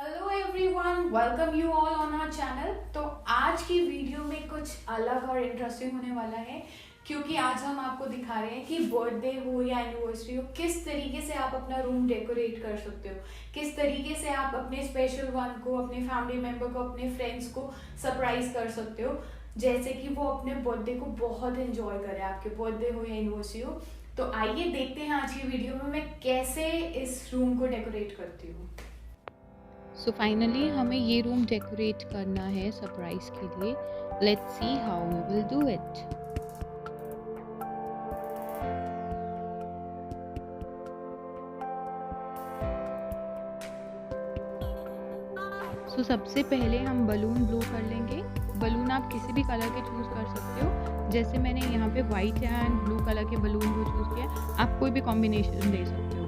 Hello everyone, welcome you all on our channel. तो आज की वीडियो में कुछ अलग और इंटरेस्टिंग होने वाला है, क्योंकि आज हम आपको दिखा रहे हैं कि बर्थडे हो या एनिवर्सरी हो, किस तरीके से आप अपना रूम डेकोरेट कर सकते हो, किस तरीके से आप अपने स्पेशल वन को, अपने फैमिली मेम्बर को, अपने फ्रेंड्स को सरप्राइज कर सकते हो, जैसे कि वो अपने बर्थडे को बहुत एंजॉय करें, आपके बर्थडे हो या एनिवर्सरी हो। तो आइए देखते हैं आज की वीडियो में मैं कैसे इस रूम को डेकोरेट करती हूँ। सो फाइनली हमें ये रूम डेकोरेट करना है सरप्राइज के लिए। Let's see how we will do it. So सबसे पहले हम बलून ब्लो कर लेंगे। बलून आप किसी भी कलर के चूज कर सकते हो, जैसे मैंने यहाँ पे वाइट एंड ब्लू कलर के बलून को चूज किया। आप कोई भी कॉम्बिनेशन दे सकते हो।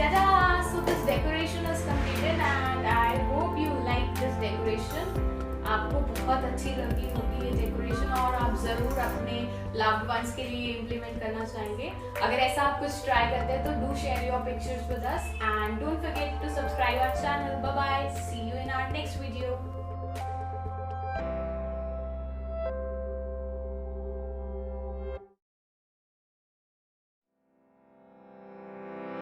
Ta-da! So this decoration is completed and I hope you like this decoration. आपको बहुत अच्छी लगी होगी ये डेकोरेशन और आप ज़रूर अपने लव्ड वंस के लिए इम्प्लीमेंट करना चाहेंगे। अगर ऐसा आप कुछ ट्राई करते हैं तो do share your pictures with us and don't forget to subscribe our channel. Bye bye, see you in our next